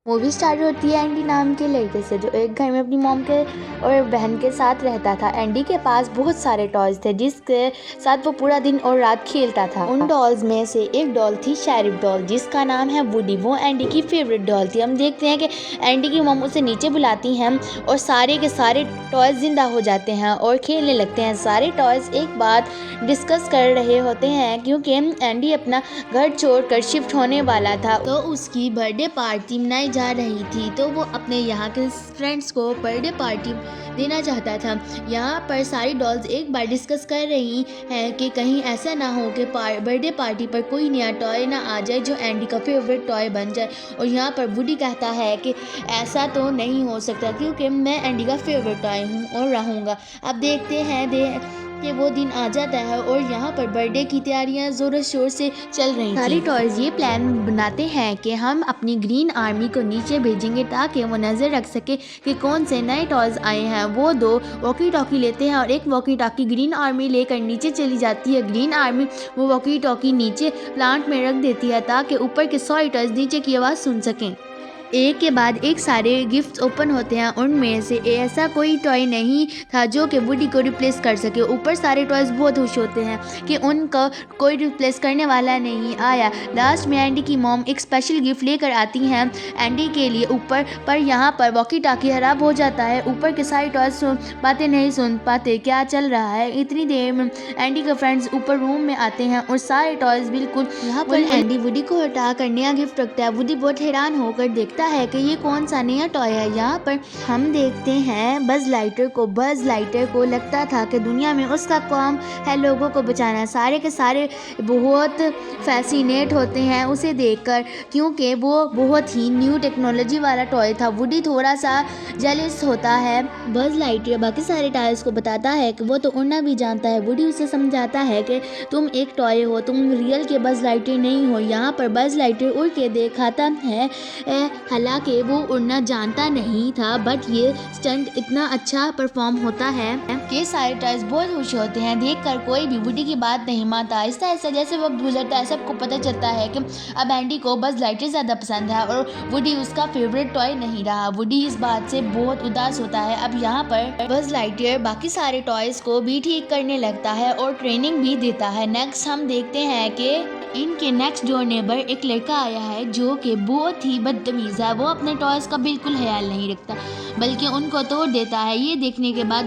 Movie start होती है Andy नाम के लड़के से, जो एक घर में अपनी मॉम के और बहन के साथ रहता था। एंडी के पास बहुत सारे टॉयज थे जिसके साथ वो पूरा दिन और रात खेलता था। उन डॉल्स में से एक डॉल थी शेरिफ डॉल, जिसका नाम है वुडी। वो एंडी की फेवरेट डॉल थी। हम देखते हैं कि एंडी की मॉम उसे नीचे बुलाती हैं और सारे के सारे टॉयज जिंदा हो जाते हैं और खेलने लगते हैं। सारे टॉयज एक बात डिस्कस कर रहे होते हैं क्योंकि एंडी अपना घर छोड़कर शिफ्ट होने वाला था, तो उसकी बर्थडे पार्टी मनाई जा रही थी। तो वो अपने यहाँ के फ्रेंड्स को बर्थडे पार्टी देना चाहता था। यहाँ पर सारी डॉल्स एक बार डिस्कस कर रही हैं कि कहीं ऐसा ना हो कि बर्थडे पार्टी पर कोई नया टॉय ना आ जाए जो एंडी का फेवरेट टॉय बन जाए। और यहाँ पर वुडी कहता है कि ऐसा तो नहीं हो सकता क्योंकि मैं एंडी का फेवरेट टॉय हूँ और रहूँगा। अब देखते हैं कि वो दिन आ जाता है और यहाँ पर बर्थडे की तैयारियां जोरों शोर से चल रही थी। सारी टॉयज ये प्लान बनाते हैं कि हम अपनी ग्रीन आर्मी को नीचे भेजेंगे ताकि वो नज़र रख सके कि कौन से नए टॉयज आए हैं। वो 2 वॉकी टॉकी लेते हैं और एक वॉकी टॉकी ग्रीन आर्मी लेकर नीचे चली जाती है। ग्रीन आर्मी वो वॉकी टॉकी नीचे प्लांट में रख देती है ताकि ऊपर के सारे टॉयज नीचे की आवाज़ सुन सकें। एक के बाद एक सारे गिफ्ट्स ओपन होते हैं। उनमें से ऐसा कोई टॉय नहीं था जो कि वुडी को रिप्लेस कर सके। ऊपर सारे टॉयज बहुत खुश होते हैं कि उनका कोई रिप्लेस करने वाला नहीं आया। लास्ट में एंडी की मॉम एक स्पेशल गिफ्ट लेकर आती हैं एंडी के लिए ऊपर, पर यहाँ पर वॉकी टॉकी खराब हो जाता है। ऊपर के सारे टॉयज बातें नहीं सुन पाते क्या चल रहा है। इतनी देर में एंडी के फ्रेंड्स ऊपर रूम में आते हैं और सारे टॉयज बिल्कुल यहाँ पर एंडी वुडी को हटा कर नया गिफ्ट रखता है। वुडी बहुत हैरान होकर देखता है कि ये कौन सा नया टॉय है। यहाँ पर हम देखते हैं बज लाइटर को। बज लाइटर को लगता था कि दुनिया में उसका काम है लोगों को बचाना। सारे के सारे बहुत फैसिनेट होते हैं उसे देखकर क्योंकि वो बहुत ही न्यू टेक्नोलॉजी वाला टॉय था। वुडी थोड़ा सा जेलस होता है। बज लाइटर बाकी सारे टॉयज को बताता है कि वो तो उड़ना भी जानता है। वुडी उसे समझाता है कि तुम एक टॉय हो, तुम रियल के बज लाइटर नहीं हो। यहाँ पर बज लाइटर उड़ के दिखाता है, हालांकि वो उड़ना जानता नहीं था, बट ये स्टंट इतना अच्छा परफॉर्म होता है कि सारे टॉयज बहुत खुश होते हैं। देखकर कोई भी वुडी की बात नहीं मानता। ऐसा जैसे वक्त गुजरता है सबको पता चलता है कि अब एंडी को बज लाइटर ज़्यादा पसंद है और वुडी उसका फेवरेट टॉय नहीं रहा। वुडी इस बात से बहुत उदास होता है। अब यहाँ पर बज लाइटर बाकी सारे टॉयज को भी ठीक करने लगता है और ट्रेनिंग भी देता है। नेक्स्ट हम देखते हैं कि इनके नेक्स्ट डोर नेबर एक लड़का आया है जो कि बहुत ही बदतमीज़ है। वो अपने टॉयज का बिल्कुल ख्याल नहीं रखता बल्कि उनको तोड़ देता है। ये देखने के बाद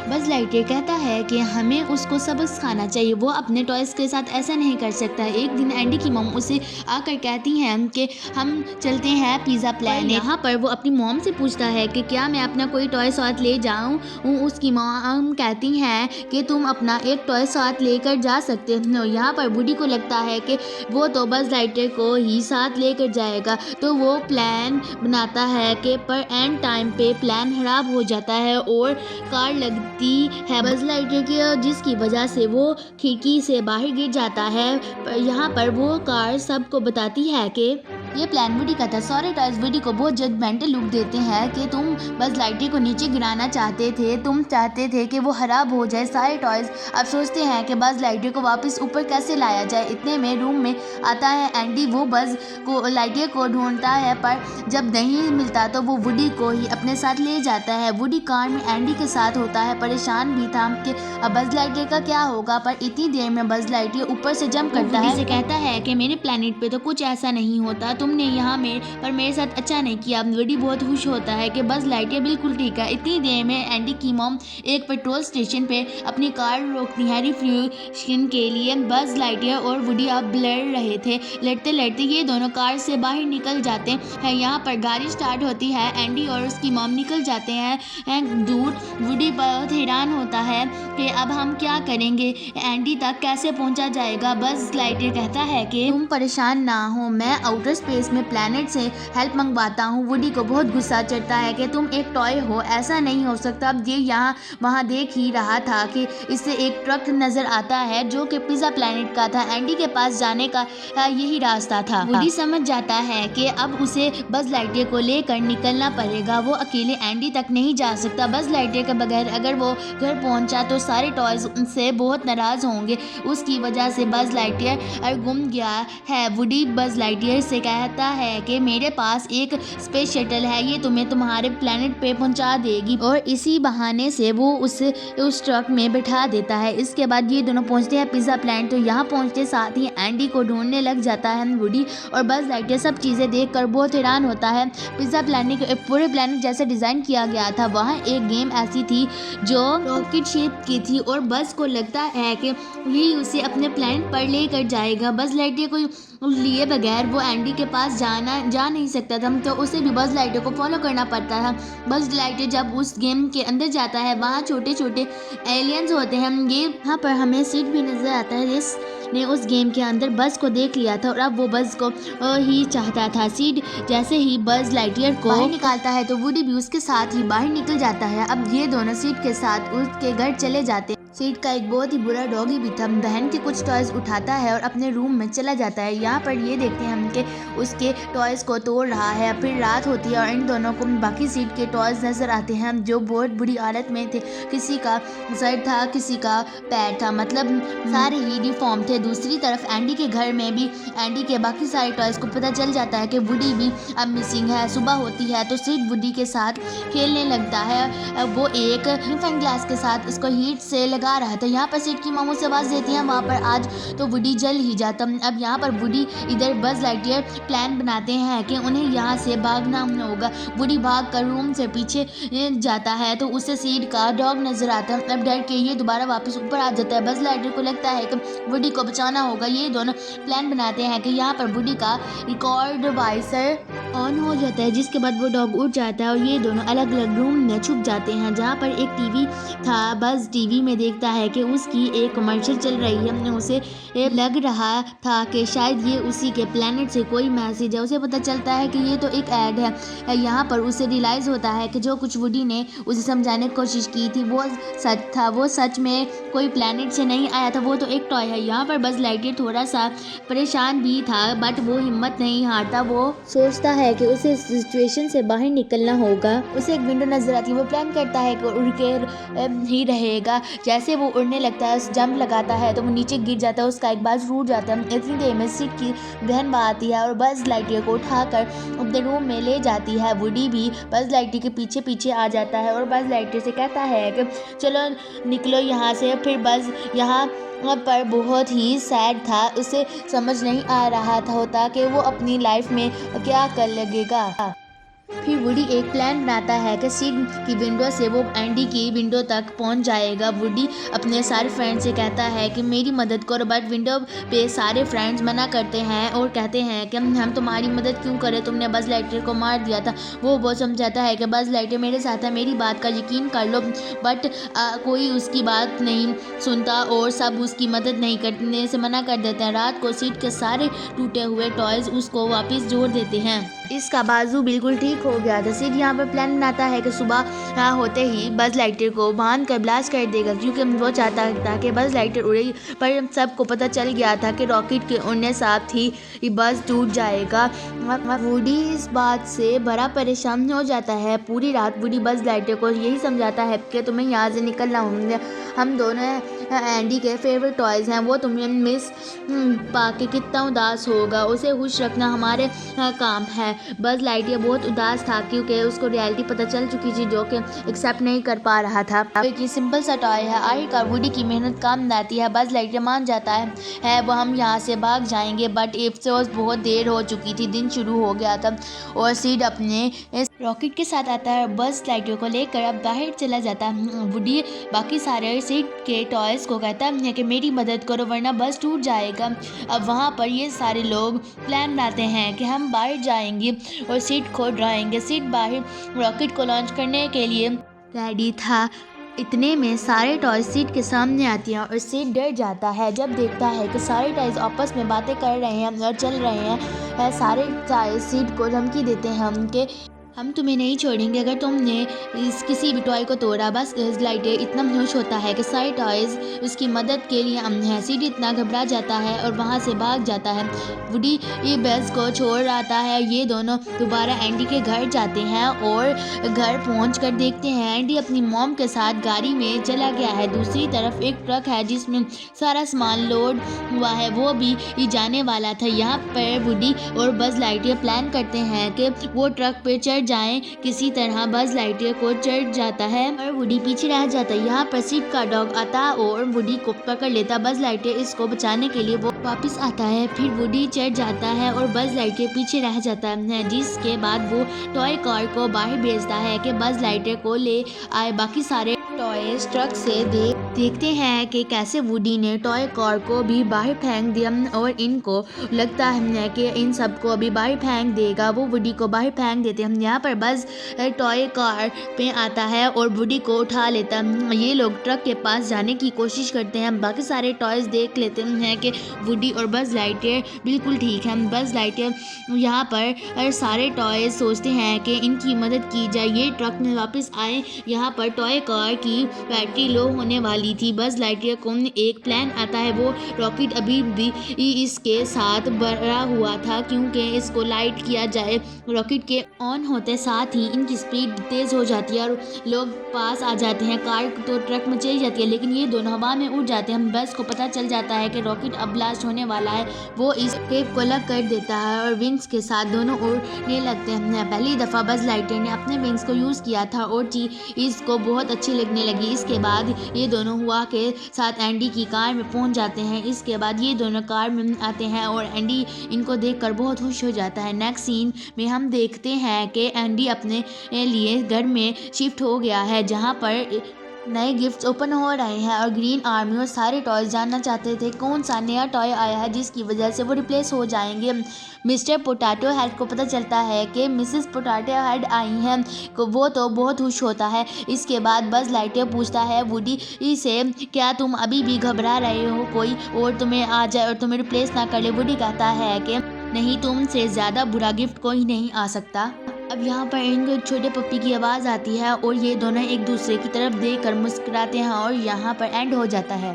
बज लाइटर कहता है कि हमें उसको सबक सिखाना चाहिए। वो अपने टॉयज के साथ ऐसा नहीं कर सकता। एक दिन एंडी की मॉम उसे आकर कहती हैं कि हम चलते हैं पिज़्ज़ा प्लेनेट। यहाँ पर वो अपनी मॉम से पूछता है कि क्या मैं अपना कोई टॉय साथ ले जाऊँ। उसकी मॉम कहती हैं कि तुम अपना एक टॉय साथ लेकर जा सकते हो। यहाँ पर वुडी को लगता है कि वो तो बज लाइटर को ही साथ लेकर जाएगा, तो वो प्लान बनाता है कि पर एंड टाइम पे प्लान खराब हो जाता है और कार लगती है बज लाइटर की, जिसकी वजह से वो खिड़की से बाहर गिर जाता है। यहाँ पर वो कार सबको बताती है कि ये प्लान वुडी का था। सारे टॉयज वुडी को बहुत जजमेंटल लुक देते हैं कि तुम बज लाइटर को नीचे गिराना चाहते थे, तुम चाहते थे कि वो खराब हो जाए। सारे टॉयज अब सोचते हैं कि बज लाइटर को वापस ऊपर कैसे लाया जाए। इतने में रूम में आता है एंडी। वो बज को लाइटर को ढूंढता है पर जब नहीं मिलता तो वो वुडी को ही अपने साथ ले जाता है। वुडी कार में एंडी के साथ होता है, परेशान भी था कि अब बज लाइटर का क्या होगा। पर इतनी देर में बज लाइटर ऊपर से जंप करता है। से कहता है कि मेरे प्लेनेट पे तो कुछ ऐसा नहीं होता, तुमने यहाँ मेरे साथ अच्छा नहीं किया। वुडी बहुत खुश होता है कि बज लाइटर बिल्कुल ठीक है। इतनी देर में एंडी की मॉम एक पेट्रोल स्टेशन पे अपनी कार रोकती है रिफ्यूशन के लिए। बज लाइटर और वुडी अब लड़ रहे थे। लड़ते लड़ते ये दोनों कार से बाहर निकल जाते हैं। यहाँ पर गाड़ी स्टार्ट होती है। एंडी और उसकी मॉम निकल जाते हैं दूर। वुडी बहुत हैरान होता है कि अब हम क्या करेंगे, एंडी तक कैसे पहुंचा जाएगा। बज लाइटर कहता है कि तुम परेशान ना हो, मैं आउटर स्पेस में प्लेनेट से हेल्प मंगवाता हूँ। वुडी को बहुत गुस्सा चढ़ता है कि तुम एक टॉय हो, ऐसा नहीं हो सकता। अब ये यहाँ वहाँ देख ही रहा था कि इससे एक ट्रक नजर आता है जो कि पिज़्ज़ा प्लेनेट का था। एंडी के पास जाने का यही रास्ता था। वुडी समझ जाता है कि अब उसे बज लाइटर को लेकर निकलना पड़ेगा। वो अकेले एंडी तक नहीं जा सकता। बज लाइटर के बगैर अगर वो घर पहुंचा तो सारे टॉयज उनसे बहुत नाराज होंगे। उसकी वजह से बज लाइटर गुम गया है। वुडी बज लाइटर से कह कहता है कि मेरे पास एक स्पेस शटल है, ये तुम्हें तुम्हारे प्लेनेट पे पहुंचा देगी, और इसी बहाने से वो उस ट्रक में बैठा देता है। इसके बाद ये दोनों पहुंचते हैं पिज़्ज़ा प्लांट। तो यहाँ पहुंचते साथ ही एंडी को ढूंढने लग जाता है वुडी, और बज़ लाइटयर सब चीज़ें देखकर बहुत हैरान होता है। पिज़्ज़ा प्लांट पूरे प्लानट जैसे डिज़ाइन किया गया था। वहाँ एक गेम ऐसी थी जो रॉकेट शेप की थी, और बज़ को लगता है कि यही उसे अपने प्लानट पर लेकर जाएगा। बज़ लाइटयर को लिए बगैर वो एंडी के पास जा नहीं सकता था, तो उसे भी बज़ लाइटयर को फॉलो करना पड़ता था। बज़ लाइटयर जब उस गेम के अंदर जाता है, वहाँ छोटे छोटे एलियंस होते हैं। ये यहाँ पर हमें सीट भी नज़र आता है जिसने उस गेम के अंदर बज़ को देख लिया था, और अब वो बज़ को ही चाहता था। सीड जैसे ही बज़ लाइटयर को बाहर निकालता है तो वुडी भी उसके साथ ही बाहर निकल जाता है। अब ये दोनों सीड के साथ उसके घर चले जाते हैं। सीड का एक बहुत ही बुरा डॉगी भी था। बहन के कुछ टॉयज उठाता है और अपने रूम में चला जाता है। यहाँ पर ये देखते हैं हम कि उसके टॉयज को तोड़ रहा है। फिर रात होती है और इन दोनों को बाकी सीड के टॉयज नजर आते हैं जो बहुत बुरी हालत में थे। किसी का सर था, किसी का पैर था, मतलब सारे ही डिफॉर्म थे। दूसरी तरफ एंडी के घर में भी एंडी के बाकी सारे टॉयज को पता चल जाता है कि वुडी भी अब मिसिंग है। सुबह होती है तो सीड वुडी के साथ खेलने लगता है। वो एक मैग्नीफाइंग ग्लास के साथ उसको हीट से लगा रहा था। यहाँ पर सीड की मामू से आवाज़ देती है वहाँ पर आज तो वुडी जल ही जाता। अब यहाँ पर वुडी इधर बज़ लाइटयर प्लान बनाते हैं कि उन्हें यहाँ से भागना होगा। वुडी भाग कर रूम से पीछे जाता है तो उसे सीड का डॉग नजर आता है। अब डर के ये दोबारा वापस ऊपर आ जाता है। बज़ लाइटयर को लगता है कि वुडी को बचाना होगा। ये दोनों प्लान बनाते हैं कि यहाँ पर वुडी का रिकॉर्ड वाइसर ऑन हो जाता है, जिसके बाद वो डॉग उठ जाता है और ये दोनों अलग अलग रूम में छुप जाते हैं। जहाँ पर एक टीवी था। बज़ टीवी में देखता है कि उसकी एक कमर्शियल चल रही है। उसे लग रहा था कि शायद ये उसी के प्लेनेट से कोई मैसेज है। उसे पता चलता है कि ये तो एक ऐड है। यहाँ पर उसे रियलाइज़ होता है कि जो कुछ वुडी ने उसे समझाने की कोशिश की थी वो सच था। वो सच में कोई प्लेनेट से नहीं आया था, वो तो एक टॉय है। यहाँ पर बज़ लाइटयर थोड़ा सा परेशान भी था, बट वो हिम्मत नहीं हारता। वो सोचता है कि उसे इस सिचुएशन से बाहर निकलना होगा। उसे एक विंडो नजर आती है। वो प्लान करता है कि उड़ के ही रहेगा। जैसे वो उड़ने लगता है, जंप लगाता है तो वो नीचे गिर जाता है। उसका एक बाजू टूट जाता है। इतनी देर में सीड की बहन आती है और बज़ लाइटयर को उठाकर अपने रूम में ले जाती है। वुडी भी बज़ लाइटयर के पीछे पीछे आ जाता है और बज़ लाइटयर से कहता है कि चलो निकलो यहाँ से। फिर बज़ यहाँ पर बहुत ही सैड था। उसे समझ नहीं आ रहा था होता कि वो अपनी लाइफ में क्या कर लगेगा। फिर वुडी एक प्लान बनाता है कि सीड की विंडो से वो एंडी की विंडो तक पहुंच जाएगा। वुडी अपने सारे फ्रेंड्स से कहता है कि मेरी मदद करो, बट विंडो पे सारे फ्रेंड्स मना करते हैं और कहते हैं कि हम तुम्हारी मदद क्यों करें, तुमने बज़ लाइटयर को मार दिया था। वो समझाता है कि बज़ लाइटयर मेरे साथ है, मेरी बात का यकीन कर लो, बट कोई उसकी बात नहीं सुनता और सब उसकी मदद नहीं करने से मना कर देते हैं। रात को सीड के सारे टूटे हुए टॉयज उसको वापस जोड़ देते हैं। इसका बाजू बिल्कुल ठीक हो गया था। सीड यहाँ पर प्लान बनाता है कि सुबह होते ही बज़ लाइटयर को बांध कर ब्लास्ट कर देगा, क्योंकि वो चाहता था कि बज़ लाइटयर उड़े। पर सबको पता चल गया था कि रॉकेट के उड़ने साथ ही बज़ टूट जाएगा। वुडी इस बात से बड़ा परेशान हो जाता है। पूरी रात वुडी बज़ लाइटयर को यही समझाता है कि तुम्हें यहाँ से निकलना होंगे। हम दोनों एंडी के फेवरेट टॉयज़ हैं, वो तुम्हें मिस पाके कितना उदास होगा। उसे खुश रखना हमारे काम है। बज़ लाइटयर बहुत उदास था क्योंकि उसको रियलिटी पता चल चुकी थी, जो कि एक्सेप्ट नहीं कर पा रहा था। एक सिंपल सा टॉय है। आखिरकार वुडी की मेहनत काम आती है। बज़ लाइटयर मान जाता है वो हम यहाँ से भाग जाएंगे, बट अफसोस बहुत देर हो चुकी थी। दिन शुरू हो गया था और सीड अपने रॉकेट के साथ आता है। बज़ लाइटयर को लेकर अब बाहर चला जाता है। वुडी बाकी सारे सीड के टॉयज़ को कहता है कि मेरी मदद करो वरना बस टूट जाएगा। अब वहाँ पर ये सारे लोग प्लान बनाते हैं कि हम बाहर जाएंगे और सीड को डराएंगे। सीड बाहर रॉकेट को लॉन्च करने के लिए रेडी था। इतने में सारे टॉयज सीड के सामने आती हैं और सीड डर जाता है जब देखता है कि सारे टॉयज आपस में बातें कर रहे हैं और चल रहे हैं। सारे टॉयज सीड को धमकी देते हैं उनके हम तुम्हें नहीं छोड़ेंगे अगर तुमने इस किसी भी टॉय को तोड़ा। बस लाइटयर इतना खुश होता है कि सारे टॉयज उसकी मदद के लिए है। सीडी इतना घबरा जाता है और वहाँ से भाग जाता है। वुडी ये बस को छोड़ आता है। ये दोनों दोबारा एंडी के घर जाते हैं और घर पहुँच कर देखते हैं एंडी अपनी मॉम के साथ गाड़ी में चला गया है। दूसरी तरफ एक ट्रक है जिसमें सारा सामान लोड हुआ है, वो भी जाने वाला था। यहाँ पर वुडी और बज लाइटयर प्लान करते हैं कि वो ट्रक पे चढ़ जाएं। किसी तरह बज लाइटयर को चढ़ जाता है और वुडी पीछे रह जाता है। यहाँ पर सिड का डॉग आता और वुडी को पकड़ लेता। बज लाइटयर इसको बचाने के लिए वो वापस आता है। फिर वुडी चढ़ जाता है और बज लाइटयर पीछे रह जाता है, जिसके बाद वो टॉय कार को बाहर भेजता है कि बज लाइटयर को ले आए। बाकी सारे टॉयज ट्रक से देखते हैं कि कैसे वुडी ने टॉय कार को भी बाहर फेंक दिया और इनको लगता है कि इन सबको अभी बाहर फेंक देगा। वो वुडी को बाहर फेंक देते हैं। यहाँ पर बस टॉय कार पे आता है और वुडी को उठा लेता है। ये लोग ट्रक के पास जाने की कोशिश करते हैं। बाकी सारे टॉयज देख लेते हैं कि वुडी और बज लाइटयर बिल्कुल ठीक है। बज लाइटयर यहाँ पर सारे टॉयज सोचते हैं कि इनकी मदद की जाए। ये ट्रक में वापस आए। यहाँ पर टॉय कार की बैटरी लो होने वाली थी। बज लाइटयर को एक प्लान आता है। वो रॉकेट अभी भी इसके साथ भरा हुआ था क्योंकि इसको लाइट किया जाए। रॉकेट के ऑन होते साथ ही इनकी स्पीड तेज हो जाती है और लोग पास आ जाते हैं। कार तो ट्रक में चली जाती है लेकिन ये दोनों हवा में उड़ जाते हैं। बस को पता चल जाता है कि रॉकेट अब ब्लास्ट होने वाला है। वो इस टेप को अलग कर देता है और विंग्स के साथ दोनों उड़ने लगते हैं। पहली दफ़ा बज लाइटयर ने अपने विंग्स को यूज़ किया था और इसको बहुत अच्छी लगने लगी। इसके बाद ये दोनों हुआ के साथ एंडी की कार में पहुंच जाते हैं। इसके बाद ये दोनों कार में आते हैं और एंडी इनको देखकर बहुत खुश हो जाता है। नेक्स्ट सीन में हम देखते हैं कि एंडी अपने लिए घर में शिफ्ट हो गया है जहां पर नए गिफ्ट्स ओपन हो रहे हैं और ग्रीन आर्मी और सारे टॉयज जानना चाहते थे कौन सा नया टॉय आया है जिसकी वजह से वो रिप्लेस हो जाएंगे। मिस्टर पोटैटो हेड को पता चलता है कि मिसेस पोटैटो हेड आई हैं, वो तो बहुत खुश होता है। इसके बाद बज लाइटयर पूछता है वुडी से क्या तुम अभी भी घबरा रहे हो कोई और तुम्हें आ जाए और तुम्हें रिप्लेस ना कर ले। वुडी कहता है कि नहीं, तुमसे ज़्यादा बुरा गिफ्ट कोई नहीं आ सकता। अब यहाँ पर इन छोटे पप्पी की आवाज़ आती है और ये दोनों एक दूसरे की तरफ देखकर मुस्कुराते हैं और यहाँ पर एंड हो जाता है।